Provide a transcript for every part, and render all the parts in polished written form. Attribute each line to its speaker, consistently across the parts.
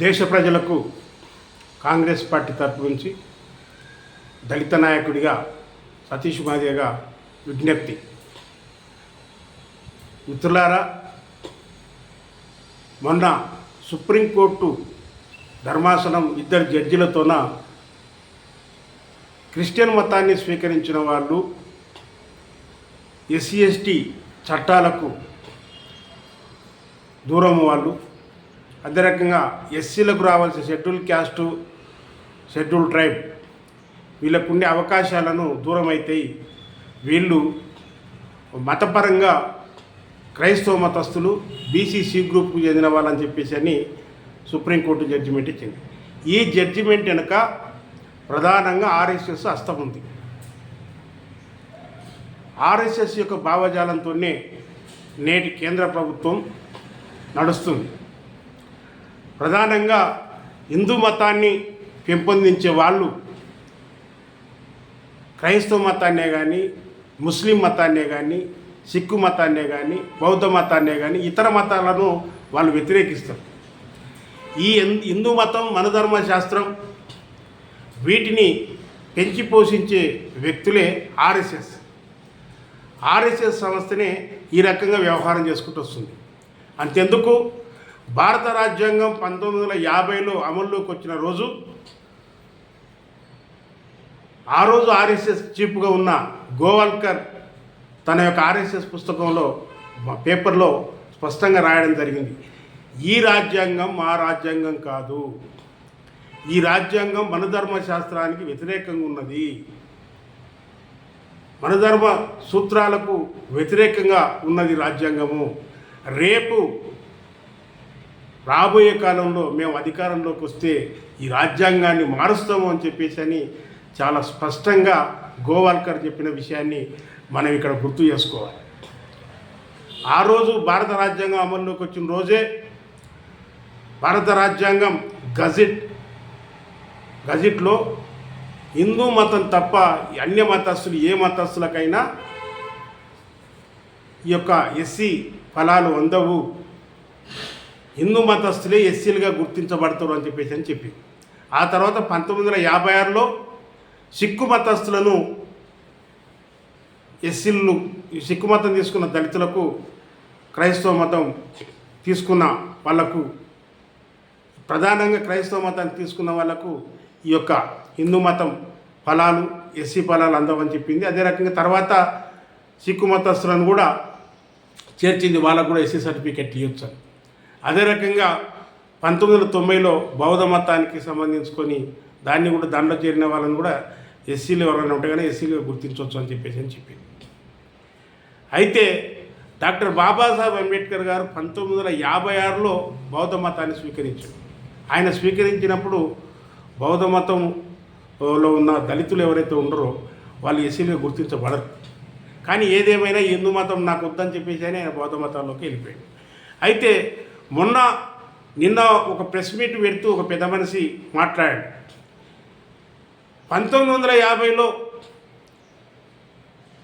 Speaker 1: దేశ ప్రజలకు కాంగ్రెస్ పార్టీ తరపు నుంచి దళిత నాయకుడిగా సతీష్ మాదిగగా విజ్ఞప్తి. మిత్రులారా, మొన్న సుప్రీంకోర్టు ధర్మాసనం ఇద్దరు జడ్జిలతోన క్రిస్టియన్ మతాన్ని స్వీకరించిన వాళ్ళు ఎస్సీ ఎస్టీ చట్టాలకు దూరం వాళ్ళు, అదే రకంగా ఎస్సీలకు రావాల్సిన షెడ్యూల్ క్యాస్టు, షెడ్యూల్ ట్రైబ్ వీళ్ళకుండే అవకాశాలను దూరం అవుతాయి. వీళ్ళు మతపరంగా క్రైస్తవ మతస్థులు బీసీసీ గ్రూప్కు చెందిన వాళ్ళని చెప్పేసి అని సుప్రీంకోర్టు జడ్జిమెంట్ ఇచ్చింది. ఈ జడ్జిమెంట్ వెనుక ప్రధానంగా ఆర్ఎస్ఎస్ హస్తం ఉంది. ఆర్ఎస్ఎస్ యొక్క భావజాలంతోనే నేటి కేంద్ర ప్రభుత్వం నడుస్తుంది. ప్రధానంగా హిందూ మతాన్ని పెంపొందించే వాళ్ళు క్రైస్తవ మతాన్నే కానీ, ముస్లిం మతాన్నే కానీ, సిక్కు మతాన్నే కానీ, బౌద్ధ మతాన్నే కానీ ఇతర మతాలను వాళ్ళు వ్యతిరేకిస్తారు. ఈ హిందూ మతం, మనధర్మ శాస్త్రం వీటిని పెంచి పోషించే వ్యక్తులే ఆర్ఎస్ఎస్. ఆర్ఎస్ఎస్ సంస్థనే ఈ రకంగా వ్యవహారం చేసుకుంటూ వస్తుంది. అంతెందుకు, భారత రాజ్యాంగం 1950లో అమల్లోకి వచ్చిన రోజు, ఆ రోజు ఆర్ఎస్ఎస్ చీఫ్గా ఉన్న గోవాల్కర్ తన యొక్క ఆర్ఎస్ఎస్ పుస్తకంలో పేపర్లో స్పష్టంగా రాయడం జరిగింది. ఈ రాజ్యాంగం మా రాజ్యాంగం కాదు, ఈ రాజ్యాంగం మనధర్మ శాస్త్రానికి వ్యతిరేకంగా ఉన్నది, మనధర్మ సూత్రాలకు వ్యతిరేకంగా ఉన్నది రాజ్యాంగము. రేపు రాబోయే కాలంలో మేము అధికారంలోకి వస్తే ఈ రాజ్యాంగాన్ని మారుస్తాము అని చెప్పేసి అని చాలా స్పష్టంగా గోవాల్కర్ చెప్పిన విషయాన్ని మనం ఇక్కడ గుర్తు చేసుకోవాలి. ఆ రోజు భారత రాజ్యాంగం అమల్లోకి వచ్చిన రోజే భారత రాజ్యాంగం గజెట్లో హిందూ మతం తప్ప అన్య మతస్థులు ఏ మతస్థులకైనా ఈ యొక్క ఎస్సీ ఫలాలు అందవు, హిందూ మతస్థులే ఎస్సీలుగా గుర్తించబడతారు అని చెప్పింది. ఆ తర్వాత 1956లో సిక్కు మతస్థులను ఎస్సీలు, సిక్కు మతం తీసుకున్న దళితులకు, క్రైస్తవ మతం తీసుకున్న వాళ్లకు, ప్రధానంగా క్రైస్తవ మతాన్ని తీసుకున్న వాళ్లకు ఈ యొక్క హిందూ మతం ఫలాలు, ఎస్సీ ఫలాలు అందవని చెప్పింది. అదే రకంగా తర్వాత సిక్కు మతస్థులను కూడా చేర్చింది, వాళ్ళకు కూడా ఎస్సీ సర్టిఫికెట్ ఇవ్వచ్చు. అదే రకంగా 1990లో బౌద్ధ మతానికి సంబంధించుకొని దాన్ని కూడా దాంట్లో చేరిన వాళ్ళని కూడా ఎస్సీలు ఎవరైనా ఉంటే కానీ ఎస్సీలుగా గుర్తించవచ్చు అని చెప్పింది. అయితే డాక్టర్ బాబాసాహెబ్ అంబేద్కర్ గారు 1956లో బౌద్ధ మతాన్ని స్వీకరించారు. ఆయన స్వీకరించినప్పుడు బౌద్ధ మతంలో ఉన్న దళితులు ఎవరైతే ఉన్నారో వాళ్ళు ఎస్సీలుగా గుర్తించబడరు. కానీ ఏదేమైనా హిందూ మతం నాకు వద్దని చెప్పేసి ఆయన బౌద్ధ మతంలోకి వెళ్ళిపోయాడు. అయితే నిన్న ఒక ప్రెస్ మీట్ పెడుతూ ఒక పెద్ద మనిషి మాట్లాడాడు. 1950లో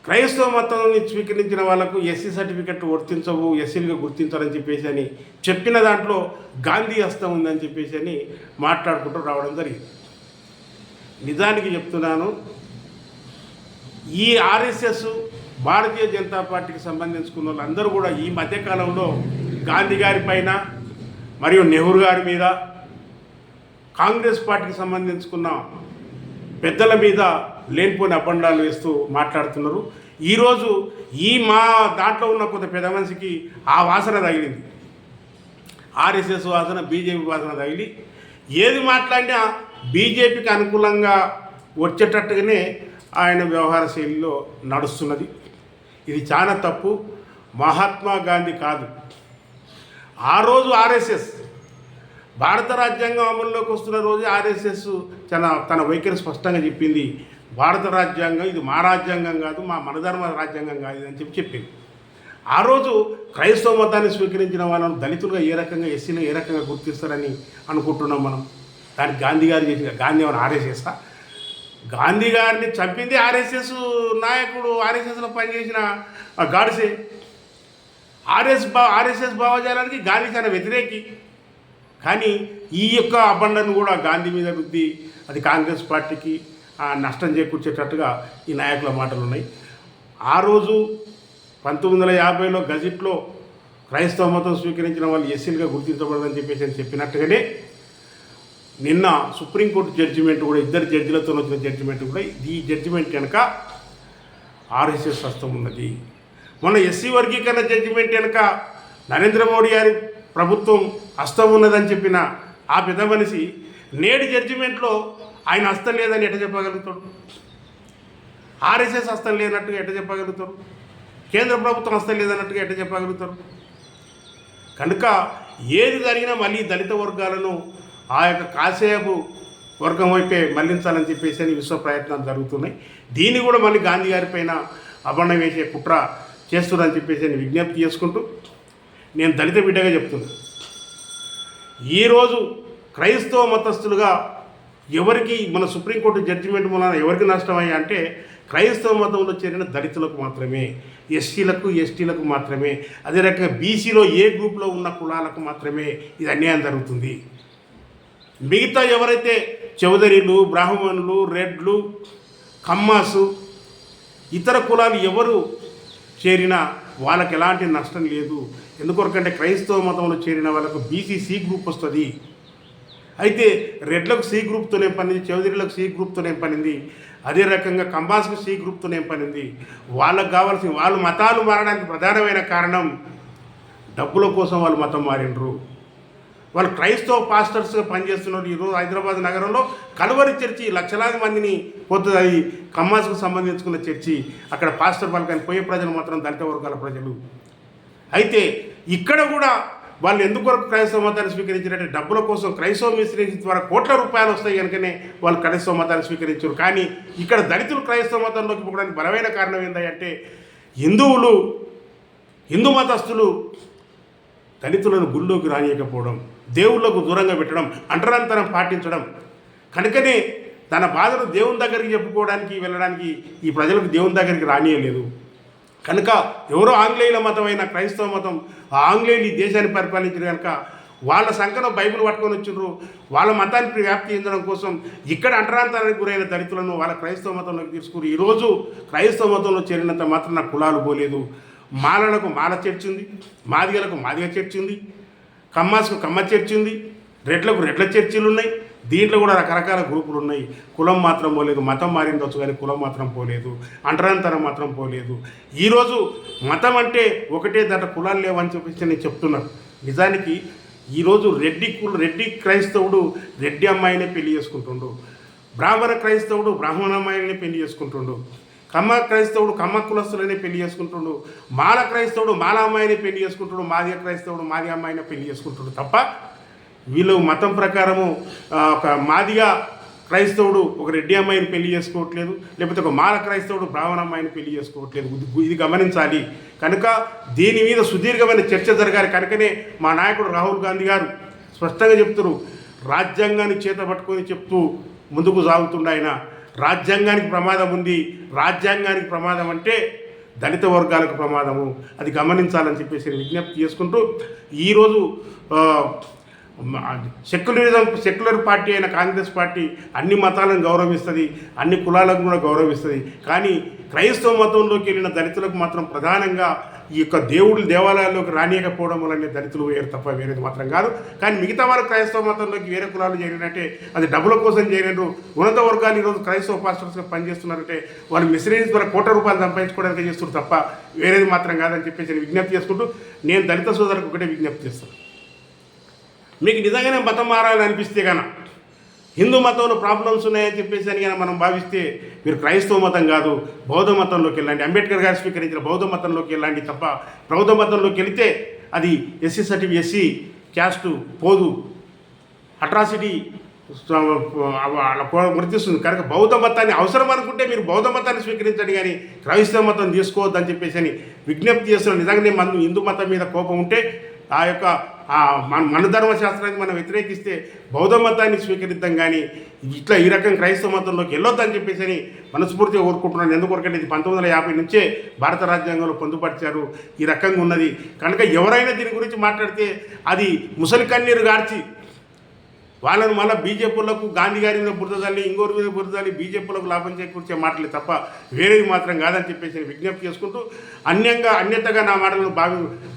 Speaker 1: క్రైస్తవ మతాన్ని స్వీకరించిన వాళ్ళకు ఎస్సీ సర్టిఫికెట్ వర్తించవు, ఎస్సీలుగా గుర్తించాలని చెప్పేసి అని చెప్పిన దాంట్లో గాంధీ హస్తం ఉందని చెప్పేసి అని మాట్లాడుకుంటూ రావడం జరిగింది. నిజానికి చెప్తున్నాను, ఈ ఆర్ఎస్ఎస్, భారతీయ జనతా పార్టీకి సంబంధించుకున్న వాళ్ళందరూ కూడా ఈ మధ్యకాలంలో గాంధీ గారి పైన మరియు నెహ్రూ గారి మీద, కాంగ్రెస్ పార్టీకి సంబంధించుకున్న పెద్దల మీద లేనిపోని అబండాలు వేస్తూ మాట్లాడుతున్నారు. ఈరోజు మా దాంట్లో ఉన్న కొంత పెద్ద మనిషికి ఆ వాసన తగిలింది, ఆర్ఎస్ఎస్ వాసన, బీజేపీ వాసన తగిలి ఏది మాట్లాడినా బీజేపీకి అనుకూలంగా వచ్చేటట్టుగానే ఆయన వ్యవహార శైలిలో నడుస్తున్నది. ఇది చాలా తప్పు. మహాత్మా గాంధీ కాదు, ఆ రోజు ఆర్ఎస్ఎస్ భారత రాజ్యాంగం అమల్లోకి వస్తున్న రోజు ఆర్ఎస్ఎస్ తన వైఖరి స్పష్టంగా చెప్పింది. భారత రాజ్యాంగం ఇది మా రాజ్యాంగం కాదు, మా మనధర్మ రాజ్యాంగం కాదు అని చెప్పింది. ఆ రోజు క్రైస్తవ మతాన్ని స్వీకరించిన వాళ్ళను దళితులుగా ఏ రకంగా, ఎస్సీలు ఏ రకంగా గుర్తిస్తారని అనుకుంటున్నాం మనం. దానికి గాంధీ గారు చేసిన, గాంధీ ఏమైనా ఆర్ఎస్ఎస్సా? గాంధీ గారిని చంపింది ఆర్ఎస్ఎస్ నాయకుడు, ఆర్ఎస్ఎస్లో పనిచేసిన గాడ్సే. ఆర్ఎస్ఎస్ భావజాలానికి గాంధీ చాలా వ్యతిరేకి. కానీ ఈ యొక్క అబండను కూడా గాంధీ మీద రుద్ది అది కాంగ్రెస్ పార్టీకి నష్టం చేకూర్చేటట్టుగా ఈ నాయకుల మాటలు ఉన్నాయి. ఆ రోజు 1950లో గజెట్లో క్రైస్తవ మతం స్వీకరించిన వాళ్ళు ఎస్సీలుగా గుర్తించబడదని చెప్పేసి చెప్పినట్టుగానే నిన్న సుప్రీంకోర్టు జడ్జిమెంట్ కూడా, ఇద్దరు జడ్జిలతో వచ్చిన జడ్జిమెంట్ కూడా, ఈ జడ్జిమెంట్ కనుక ఆర్ఎస్ఎస్ హస్తం ఉన్నది. మొన్న ఎస్సీ వర్గీకరణ జడ్జిమెంట్ కనుక నరేంద్ర మోడీ గారి ప్రభుత్వం హస్తం ఉన్నదని చెప్పిన ఆ పెద్ద మనిషి నేటి జడ్జిమెంట్లో ఆయన హస్తం లేదని ఎట్ట చెప్పగలుగుతాడు? ఆర్ఎస్ఎస్ హస్తం లేనట్టుగా ఎట్ట చెప్పగలుగుతారు? కేంద్ర ప్రభుత్వం హస్తం లేదన్నట్టుగా ఎట్ట చెప్పగలుగుతారు? కనుక ఏది జరిగినా మళ్ళీ దళిత వర్గాలను ఆ యొక్క కాసేపు వర్గం వైపే మళ్లించాలని చెప్పేసి అని విశ్వ ప్రయత్నాలు జరుగుతున్నాయి. దీన్ని కూడా మళ్ళీ గాంధీ గారి పైన అబండం వేసే కుట్ర చేస్తున్నారని చెప్పేసి అని విజ్ఞప్తి చేసుకుంటూ నేను దళిత బిడ్డగా చెప్తున్నాను. ఈరోజు క్రైస్తవ మతస్థులుగా ఎవరికి మన సుప్రీంకోర్టు జడ్జిమెంట్ మూలన ఎవరికి నష్టమయ్యా అంటే క్రైస్తవ మతంలో చేరిన దళితులకు మాత్రమే, ఎస్సీలకు ఎస్టీలకు మాత్రమే, అదే రకంగా బీసీలో ఏ గ్రూప్లో ఉన్న కులాలకు మాత్రమే ఇది అన్యాయం జరుగుతుంది. మిగతా ఎవరైతే చౌదరీలు, బ్రాహ్మణులు, రెడ్లు, కమ్మాసు, ఇతర కులాలు ఎవరు చేరినా వాళ్ళకి ఎలాంటి నష్టం లేదు. ఎందుకొరకంటే క్రైస్తవ మతంలో చేరిన వాళ్ళకు బీసీ సి గ్రూప్ వస్తుంది. అయితే రెడ్లకు సి గ్రూప్తోనే పనింది, చౌదరీలకు సి గ్రూప్తోనే పనింది, అదే రకంగా కంబాస్కు సి గ్రూప్తోనే పనింది. వాళ్ళకు కావాల్సిన వాళ్ళు మతాలు మారడానికి ప్రధానమైన కారణం డబ్బుల కోసం వాళ్ళు మతం మారినరు. వాళ్ళు క్రైస్తవ పాస్టర్స్గా పనిచేస్తున్నారు. ఈరోజు హైదరాబాద్ నగరంలో కలువరి చర్చి లక్షలాది మందిని పోతుంది. అది కమ్మాస్కు సంబంధించుకున్న చర్చి. అక్కడ పాస్టర్ వాళ్ళకని పోయే ప్రజలు మాత్రం దళిత వర్గాల ప్రజలు. అయితే ఇక్కడ కూడా వాళ్ళు ఎందుకొరకు క్రైస్తవ మతాన్ని స్వీకరించారంటే డబ్బుల కోసం. క్రైస్తవ మిషనరీస్ ద్వారా కోట్ల రూపాయలు వస్తాయి కనుకనే వాళ్ళు క్రైస్తవ మతాన్ని స్వీకరించారు. కానీ ఇక్కడ దళితులు క్రైస్తవ మతంలోకి పోవడానికి బలమైన కారణం ఏంటంటే హిందూ మతస్థులు దళితులను గుళ్ళోకి రానియకపోవడం, దేవుళ్ళకు దూరంగా పెట్టడం, అంటరాంతరం పాటించడం. కనుకనే తన బాధను దేవుని దగ్గరికి చెప్పుకోవడానికి వెళ్ళడానికి ఈ ప్రజలకు దేవుని దగ్గరికి రానియలేదు. కనుక ఎవరో ఆంగ్లేయుల మతమైన క్రైస్తవ మతం, ఆ ఆంగ్లేయులు ఈ దేశాన్ని పరిపాలించారు కనుక వాళ్ళ సంఖ్యలో బైబిల్ పట్టుకొని వచ్చిండ్రు. వాళ్ళ మతానికి వ్యాప్తి చెందడం కోసం ఇక్కడ అంటరాంతరానికి గురైన దళితులను వాళ్ళ క్రైస్తవ మతంలోకి తీసుకుని ఈరోజు క్రైస్తవ మతంలో చేరినంత మాత్రం నా కులాలు పోలేదు. మాలలకు మాల చర్చి ఉంది, మాదిగలకు మాదిగ చర్చి ఉంది, కమ్మాస్కు కమ్మ చర్చి ఉంది, రెడ్లకు రెడ్ల చర్చిలు ఉన్నాయి. దీంట్లో కూడా రకరకాల గ్రూపులు ఉన్నాయి. కులం మాత్రం పోలేదు. మతం మారిండొచ్చు కానీ కులం మాత్రం పోలేదు, అంటరాంతరం మాత్రం పోలేదు. ఈరోజు మతం అంటే ఒకటే, దాంట్లో కులాలు లేవని చెప్పేసి నేను చెప్తున్నాను. నిజానికి ఈరోజు రెడ్డి క్రైస్తవుడు రెడ్డి అమ్మాయినే పెళ్లి చేసుకుంటుండు, బ్రాహ్మణ క్రైస్తవుడు బ్రాహ్మణ అమ్మాయినే పెళ్లి చేసుకుంటుండు, కమ్మ క్రైస్తవుడు కమ్మ కులస్తులనే పెళ్లి చేసుకుంటుండు, మాల క్రైస్తవుడు మాల అమ్మాయిని పెళ్లి చేసుకుంటుడు, మాదిగ క్రైస్తవుడు మాదిగ అమ్మాయిని పెళ్లి చేసుకుంటుడు. తప్ప వీళ్ళు మతం ప్రకారము ఒక మాదిగ క్రైస్తవుడు ఒక రెడ్డి అమ్మాయిని పెళ్లి చేసుకోవట్లేదు, లేకపోతే ఒక మాల క్రైస్తవుడు బ్రాహ్మణ అమ్మాయిని పెళ్లి చేసుకోవట్లేదు. ఇది గమనించాలి. కనుక దీని మీద సుదీర్ఘమైన చర్చ జరగాలి. కనుకనే మా నాయకుడు రాహుల్ గాంధీ గారు స్పష్టంగా చెప్తున్నారు. రాజ్యాంగాన్ని చేత పట్టుకొని చెప్తూ ముందుకు సాగుతుండ ఆయన. రాజ్యాంగానికి ప్రమాదం ఉంది. రాజ్యాంగానికి ప్రమాదం అంటే దళిత వర్గాలకు ప్రమాదము. అది గమనించాలని చెప్పేసి విజ్ఞప్తి చేసుకుంటూ ఈరోజు సెక్యులర్ పార్టీ అయిన కాంగ్రెస్ పార్టీ అన్ని మతాలను గౌరవిస్తుంది, అన్ని కులాలకు కూడా గౌరవిస్తుంది. కానీ క్రైస్తవ మతంలోకి వెళ్ళిన దళితులకు మాత్రం ప్రధానంగా ఈ యొక్క దేవాలయాల్లోకి రానియకపోవడం వల్లనే దళితులు వేరు తప్ప వేరేది మాత్రం కాదు. కానీ మిగతా వారు క్రైస్తవ మతంలోకి వేరే కులాలు చేరినట్టే అది డబ్బుల కోసం చేరినారు. ఉన్నత వర్గాలు ఈరోజు క్రైస్తవ పాస్టర్స్గా పనిచేస్తున్నారంటే వాళ్ళు మిషనరీస్ ద్వారా కోట్ల రూపాయలు సంపాదించుకోవడానికి చేస్తున్నారు తప్ప వేరేది మాత్రం కాదని చెప్పేసి విజ్ఞప్తి చేసుకుంటూ నేను దళిత సోదరులకు ఒకటే విజ్ఞప్తి చేస్తాను. మీకు నిజంగానే మతం మారాలని అనిపిస్తే కనుక హిందూ మతంలో ప్రాబ్లమ్స్ ఉన్నాయని చెప్పేసి అని మనం భావిస్తే మీరు క్రైస్తవ మతం కాదు బౌద్ధ మతంలోకి వెళ్ళండి. అంబేద్కర్ గారు స్వీకరించిన బౌద్ధ మతంలోకి వెళ్ళండి తప్ప బౌద్ధ మతంలోకి వెళితే అది ఎస్సీ క్యాస్టు పోదు, అట్రాసిటీ గుర్తిస్తుంది. కనుక బౌద్ధ మతాన్ని అవసరం అనుకుంటే మీరు బౌద్ధ మతాన్ని స్వీకరించండి, కానీ క్రైస్తవ మతం తీసుకోవద్దని చెప్పేసి అని విజ్ఞప్తి చేస్తున్నాను. నిజంగానే హిందూ మతం మీద కోపం ఉంటే ఆ యొక్క మన ధర్మశాస్త్రానికి మనం వ్యతిరేకిస్తే బౌద్ధ మతాన్ని స్వీకరిద్దాం, కానీ ఇట్లా ఈ రకం క్రైస్తవ మతంలోకి వెళ్ళొద్దని చెప్పేసి అని మనస్ఫూర్తిగా కోరుకుంటున్నాను. ఎందుకొరకంటే ఇది 1950 నుంచే భారత రాజ్యాంగంలో పొందుపరిచారు. ఈ రకంగా ఉన్నది కనుక ఎవరైనా దీని గురించి మాట్లాడితే అది ముసలి కన్నీరు గార్చి వాళ్ళను మళ్ళీ బీజేపీలకు గాంధీ గారి మీద బురద తల్లి ఇంకోరి మీద బురద తల్లి బీజేపీలకు లాభం చేకూర్చే మాటలే తప్ప వేరేది మాత్రం కాదని చెప్పేసి నేను విజ్ఞప్తి చేసుకుంటూ అన్యతగా నా మాటలను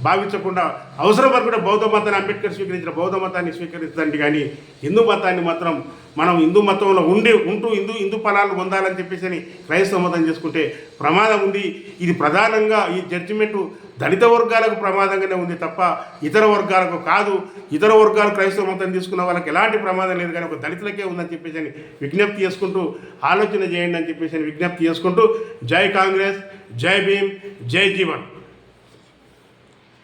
Speaker 1: భావించకుండా అవసరం వరకు కూడా బౌద్ధ మతాన్ని అంబేద్కర్ స్వీకరించిన బౌద్ధ మతాన్ని స్వీకరించండి, కానీ హిందూ మతాన్ని మాత్రం మనం హిందూ మతంలో ఉంటూ హిందూ ఫలాలు పొందాలని చెప్పేసి క్రైస్తవ మతం చేసుకుంటే ప్రమాదం ఉంది. ఇది ప్రధానంగా ఈ జడ్జిమెంటు దళిత వర్గాలకు ప్రమాదంగానే ఉంది తప్ప ఇతర వర్గాలకు కాదు. ఇతర వర్గాలు క్రైస్తవ మతం తీసుకున్న వాళ్ళకి ఎలాంటి ప్రమాదం లేదు, కానీ ఒక దళితులకే ఉందని చెప్పేసి విజ్ఞప్తి చేసుకుంటూ ఆలోచన చేయండి అని చెప్పేసి విజ్ఞప్తి చేసుకుంటూ జై కాంగ్రెస్, జై భీమ్, జై జీవన్.